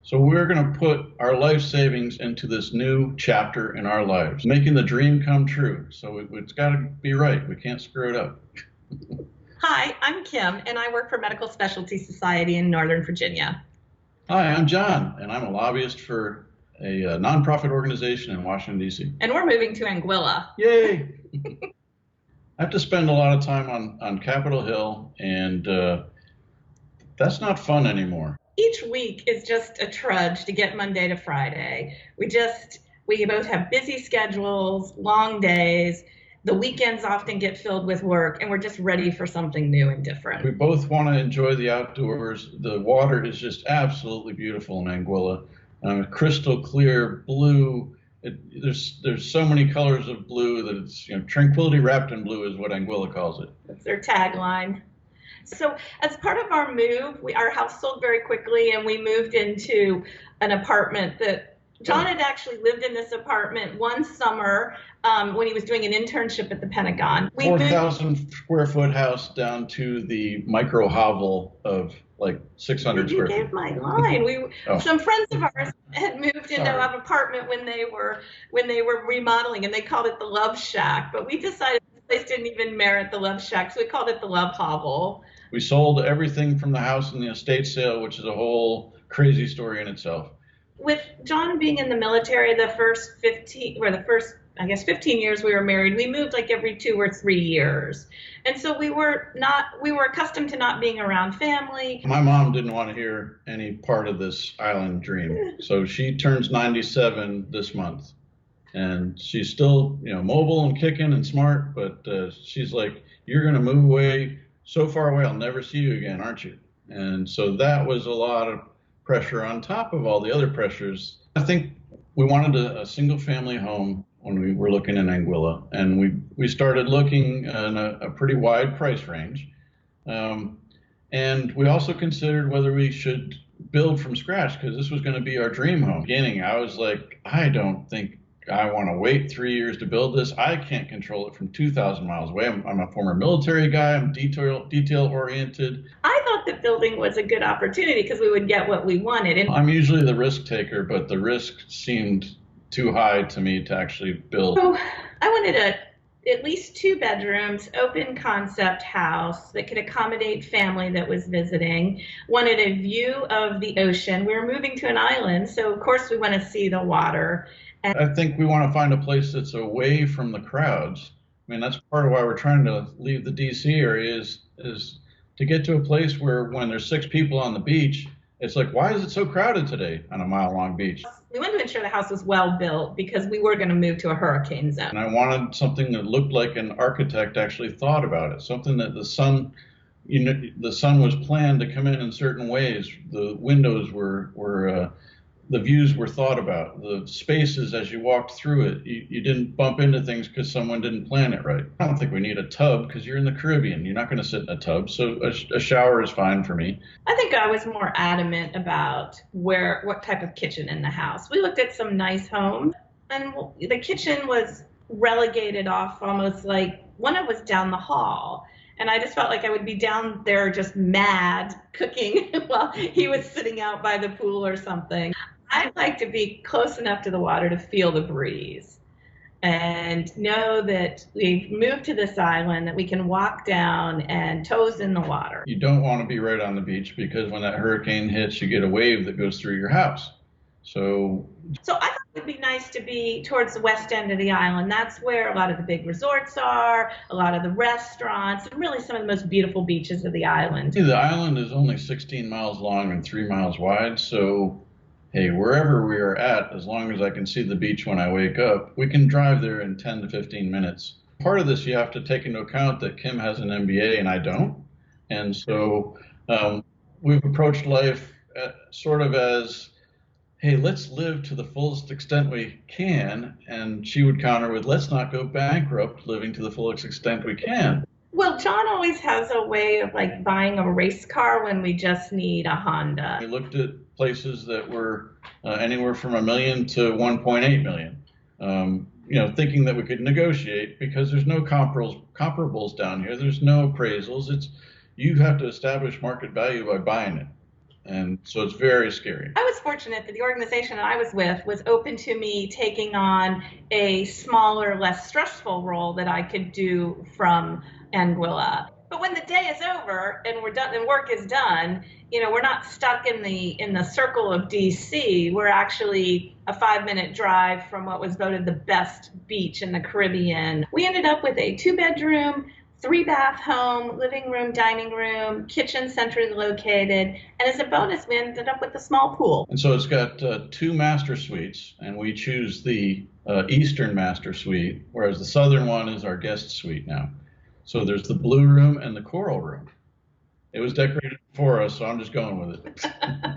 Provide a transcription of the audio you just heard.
So we're going to put our life savings into this new chapter in our lives, making the dream come true. So it's got to be right. We can't screw it up. Hi, I'm Kim, and I work for Medical Specialty Society in Northern Virginia. Hi, I'm John, and I'm a lobbyist for a nonprofit organization in Washington, D.C. And we're moving to Anguilla. Yay! I have to spend a lot of time on Capitol Hill, and that's not fun anymore. Each week is just a trudge to get Monday to Friday. We both have busy schedules, long days. The weekends often get filled with work, and we're just ready for something new and different. We both want to enjoy the outdoors. The water is just absolutely beautiful in Anguilla. Crystal clear blue. There's so many colors of blue that it's, tranquility wrapped in blue is what Anguilla calls it. That's their tagline. So as part of our move, our house sold very quickly, and we moved into an apartment that John had actually lived in this apartment one summer when he was doing an internship at the Pentagon. 4,000 square foot house down to the micro hovel of like 600 square feet. You gave my line. Some friends of ours had moved into an apartment when they were remodeling, and they called it the Love Shack. But we decided this place didn't even merit the Love Shack, so we called it the Love Hovel. We sold everything from the house in the estate sale, which is a whole crazy story in itself. With John being in the military, the first 15 years we were married, we moved like every 2 or 3 years. And so we were accustomed to not being around family. My mom didn't want to hear any part of this island dream. So she turns 97 this month. And she's still, mobile and kicking and smart, but she's like, "You're going to move away so far away, I'll never see you again, aren't you?" And so that was a lot of pressure on top of all the other pressures. I think we wanted a single family home when we were looking in Anguilla, and we started looking in a pretty wide price range. And we also considered whether we should build from scratch, because this was going to be our dream home. Beginning, I was like, I don't think I want to wait 3 years to build this. I can't control it from 2,000 miles away. I'm a former military guy. I'm detail oriented. I thought that building was a good opportunity because we would get what we wanted. And I'm usually the risk taker, but the risk seemed too high to me to actually build. So I wanted at least 2 bedrooms, open concept house that could accommodate family that was visiting. Wanted a view of the ocean. We were moving to an island, so of course we want to see the water. I think we want to find a place that's away from the crowds. I mean, that's part of why we're trying to leave the DC area is to get to a place where when there's 6 people on the beach, it's like, why is it so crowded today on a mile-long beach? We wanted to ensure the house was well built because we were going to move to a hurricane zone. And I wanted something that looked like an architect actually thought about it, something that the sun was planned to come in certain ways. The windows were the views were thought about. The spaces as you walked through it, you didn't bump into things because someone didn't plan it right. I don't think we need a tub because you're in the Caribbean. You're not going to sit in a tub, so a shower is fine for me. I think I was more adamant about what type of kitchen in the house. We looked at some nice homes, and the kitchen was relegated off almost like one of was down the hall. And I just felt like I would be down there just mad cooking while he was sitting out by the pool or something. I'd like to be close enough to the water to feel the breeze and know that we've moved to this island, that we can walk down and toes in the water. You don't want to be right on the beach because when that hurricane hits, you get a wave that goes through your house. So I thought it would be nice to be towards the west end of the island. That's where a lot of the big resorts are, a lot of the restaurants, and really some of the most beautiful beaches of the island. The island is only 16 miles long and 3 miles wide, so hey, wherever we are at, as long as I can see the beach when I wake up, we can drive there in 10 to 15 minutes. Part of this, you have to take into account that Kim has an MBA and I don't. And so we've approached life sort of as, hey, let's live to the fullest extent we can. And she would counter with, let's not go bankrupt living to the fullest extent we can. Well, John always has a way of like buying a race car when we just need a Honda. We looked at places that were anywhere from $1 million to $1.8 million, thinking that we could negotiate because there's no comparables down here. There's no appraisals. You have to establish market value by buying it. And so it's very scary. I was fortunate that the organization I was with was open to me taking on a smaller, less stressful role that I could do from Anguilla. But when the day is over and we're done and work is done, we're not stuck in the circle of DC. We're actually a 5-minute drive from what was voted the best beach in the Caribbean. We ended up with a 2-bedroom, 3-bath home, living room, dining room, kitchen centrally located, and as a bonus, we ended up with a small pool. And so it's got 2 master suites, and we choose the eastern master suite, whereas the southern one is our guest suite now. So there's the blue room and the coral room. It was decorated for us, so I'm just going with it.